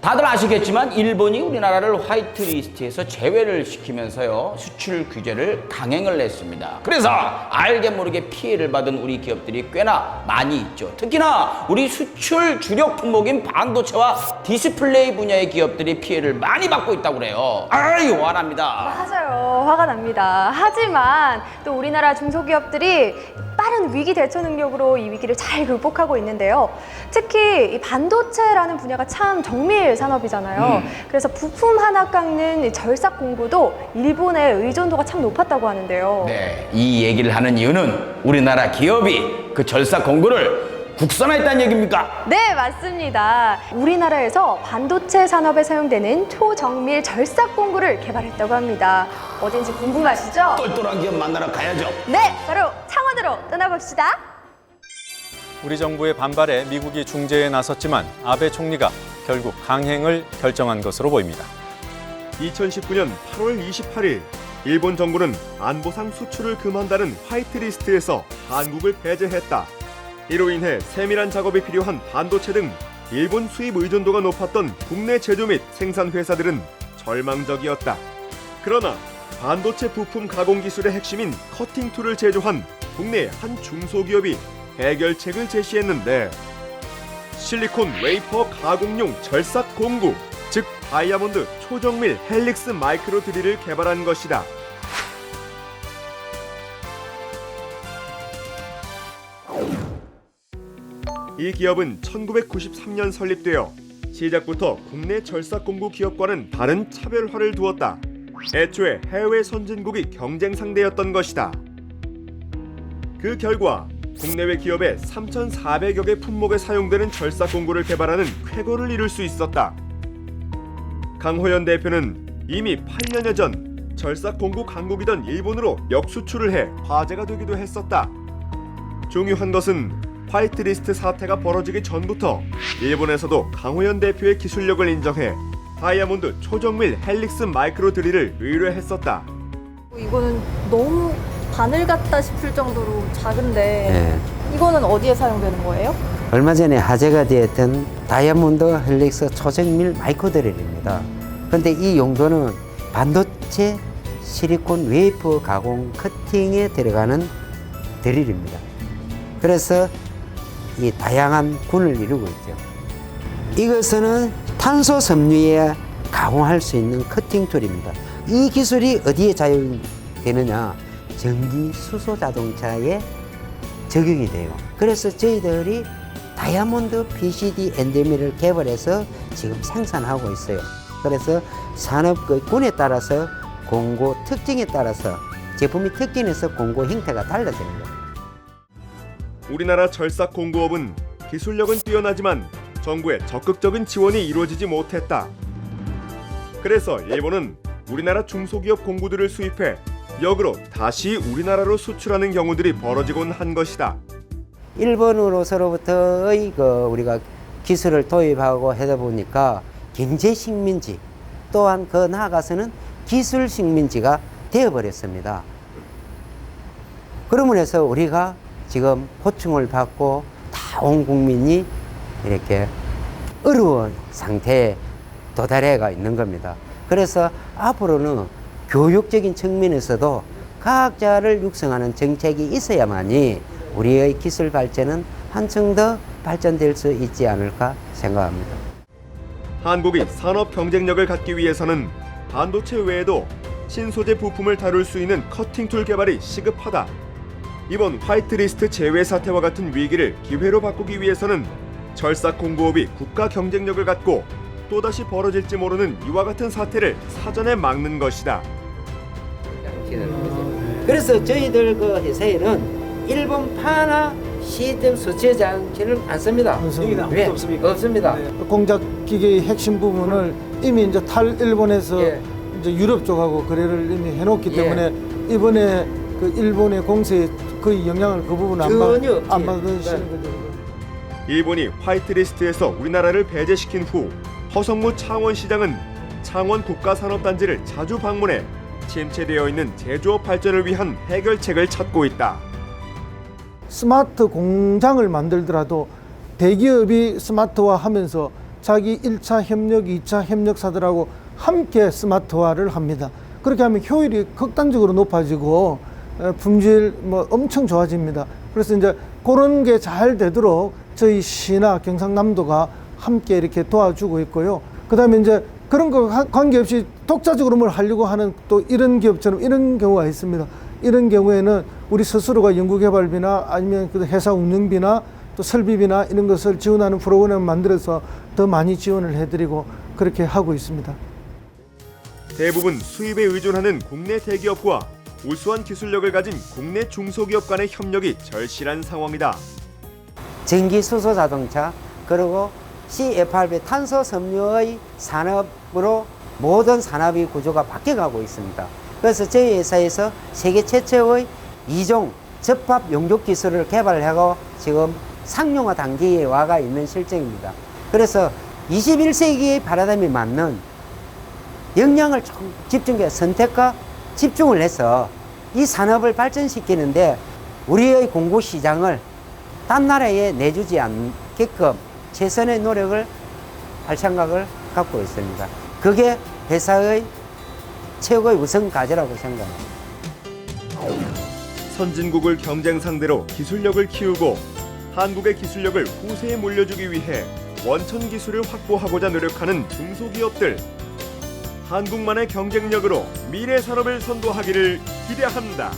다들 아시겠지만 일본이 우리나라를 화이트리스트에서 제외를 시키면서요 수출 규제를 강행을 했습니다. 그래서 알게 모르게 피해를 받은 우리 기업들이 꽤나 많이 있죠. 특히나 우리 수출 주력 품목인 반도체와 디스플레이 분야의 기업들이 피해를 많이 받고 있다고 그래요. 아이 화납니다. 맞아요. 화가 납니다. 하지만 또 우리나라 중소기업들이 빠른 위기 대처 능력으로 이 위기를 잘 극복하고 있는데요. 특히 이 반도체라는 분야가 참 정밀 산업이잖아요. 그래서 부품 하나 깎는 이 절삭 공구도 일본의 의존도가 참 높았다고 하는데요. 네, 이 얘기를 하는 이유는 우리나라 기업이 그 절삭 공구를 국산화했다는 얘기입니까? 네, 맞습니다. 우리나라에서 반도체 산업에 사용되는 초정밀 절삭 공구를 개발했다고 합니다. 어딘지 궁금하시죠? 똘똘한 기업 만나러 가야죠. 네, 바로 창원으로 떠나봅시다. 우리 정부의 반발에 미국이 중재에 나섰지만 아베 총리가 결국 강행을 결정한 것으로 보입니다. 2019년 8월 28일 일본 정부는 안보상 수출을 금한다는 화이트리스트에서 한국을 배제했다. 이로 인해 세밀한 작업이 필요한 반도체 등 일본 수입 의존도가 높았던 국내 제조 및 생산 회사들은 절망적이었다. 그러나 반도체 부품 가공 기술의 핵심인 커팅 툴을 제조한 국내의 한 중소기업이 해결책을 제시했는데 실리콘 웨이퍼 가공용 절삭 공구, 즉 다이아몬드 초정밀 헬릭스 마이크로 드릴을 개발한 것이다. 이 기업은 1993년 설립되어 시작부터 국내 절삭 공구 기업과는 다른 차별화를 두었다. 애초에 해외 선진국이 경쟁 상대였던 것이다. 그 결과 국내외 기업의 3,400여 개 품목에 사용되는 절삭 공구를 개발하는 쾌거를 이룰 수 있었다. 강호연 대표는 이미 8년여 전 절삭 공구 강국이던 일본으로 역수출을 해 화제가 되기도 했었다. 중요한 것은 화이트리스트 사태가 벌어지기 전부터 일본에서도 강호연 대표의 기술력을 인정해 다이아몬드 초정밀 헬릭스 마이크로 드릴을 의뢰했었다. 이거는 너무 바늘 같다 싶을 정도로 작은데 네. 이거는 어디에 사용되는 거예요? 얼마 전에 화제가 되었던 다이아몬드 헬릭스 초정밀 마이크로 드릴입니다. 그런데 이 용도는 반도체 실리콘 웨이퍼 가공 커팅에 들어가는 드릴입니다. 그래서 이 다양한 군을 이루고 있죠. 이것은 탄소 섬유에 가공할 수 있는 커팅 툴입니다. 이 기술이 어디에 적용되느냐? 전기 수소 자동차에 적용이 돼요. 그래서 저희들이 다이아몬드 PCD 엔더미를 개발해서 지금 생산하고 있어요. 그래서 산업의 군에 따라서 공고 특징에 따라서 제품이 특징에서 공고 형태가 달라집니다. 우리나라 절삭 공구업은 기술력은 뛰어나지만 정부의 적극적인 지원이 이루어지지 못했다. 그래서 일본은 우리나라 중소기업 공구들을 수입해 역으로 다시 우리나라로 수출하는 경우들이 벌어지곤 한 것이다. 일본으로서로부터의 우리가 기술을 도입하고 하다 보니까 경제 식민지 또한 그 나아가서는 기술 식민지가 되어버렸습니다. 그러므로 해서 우리가 지금 고충을 받고 다 온 국민이 이렇게 어려운 상태에 도달해가 있는 겁니다. 그래서 앞으로는 교육적인 측면에서도 과학자를 육성하는 정책이 있어야만이 우리의 기술 발전은 한층 더 발전될 수 있지 않을까 생각합니다. 한국이 산업 경쟁력을 갖기 위해서는 반도체 외에도 신소재 부품을 다룰 수 있는 커팅 툴 개발이 시급하다. 이번 화이트리스트 제외 사태와 같은 위기를 기회로 바꾸기 위해서는 절삭 공구업이 국가 경쟁력을 갖고 또다시 벌어질지 모르는 이와 같은 사태를 사전에 막는 것이다. 그래서 저희들 그 회사에는 일본 파나 시스템 수출 장치를 안 씁니다. 없습니다. 왜? 없습니까? 없습니다. 공작 기계의 핵심 부분을 이미 이제 탈일본에서 예. 이제 유럽 쪽하고 거래를 이미 해놓기 예. 때문에 이번에 그 일본의 공세에 거의 영향을 그 부분 전혀 없지. 안 받으시는 거죠. 일본이 화이트리스트에서 우리나라를 배제시킨 후 허성무 창원시장은 창원 국가산업단지를 자주 방문해 침체되어 있는 제조업 발전을 위한 해결책을 찾고 있다. 스마트 공장을 만들더라도 대기업이 스마트화하면서 자기 1차 협력, 2차 협력사들하고 함께 스마트화를 합니다. 그렇게 하면 효율이 극단적으로 높아지고 품질 엄청 좋아집니다. 그래서 이제 그런 게 잘 되도록 저희 시나 경상남도가 함께 이렇게 도와주고 있고요. 그다음에 이제 그런 거 관계없이 독자적으로 뭘 하려고 하는 또 이런 기업처럼 이런 경우가 있습니다. 이런 경우에는 우리 스스로가 연구개발비나 아니면 그 회사 운영비나 또 설비비나 이런 것을 지원하는 프로그램을 만들어서 더 많이 지원을 해드리고 그렇게 하고 있습니다. 대부분 수입에 의존하는 국내 대기업과 우수한 기술력을 가진 국내 중소기업 간의 협력이 절실한 상황이다. 전기 수소 자동차 그리고 CFRP 탄소 섬유의 산업으로 모든 산업의 구조가 바뀌어가고 있습니다. 그래서 저희 회사에서 세계 최초의 2종 접합 용접 기술을 개발하고 지금 상용화 단계에 와가 있는 실정입니다. 그래서 21세기의 바라담에 맞는 역량을 좀 집중해서 선택과 집중을 해서 이 산업을 발전시키는데 우리의 공급 시장을 딴 나라에 내주지 않게끔 최선의 노력을 할 생각을 갖고 있습니다. 그게 회사의 최고의 우선 과제라고 생각합니다. 선진국을 경쟁 상대로 기술력을 키우고 한국의 기술력을 후세에 물려주기 위해 원천 기술을 확보하고자 노력하는 중소기업들. 한국만의 경쟁력으로 미래 산업을 선도하기를 기대합니다.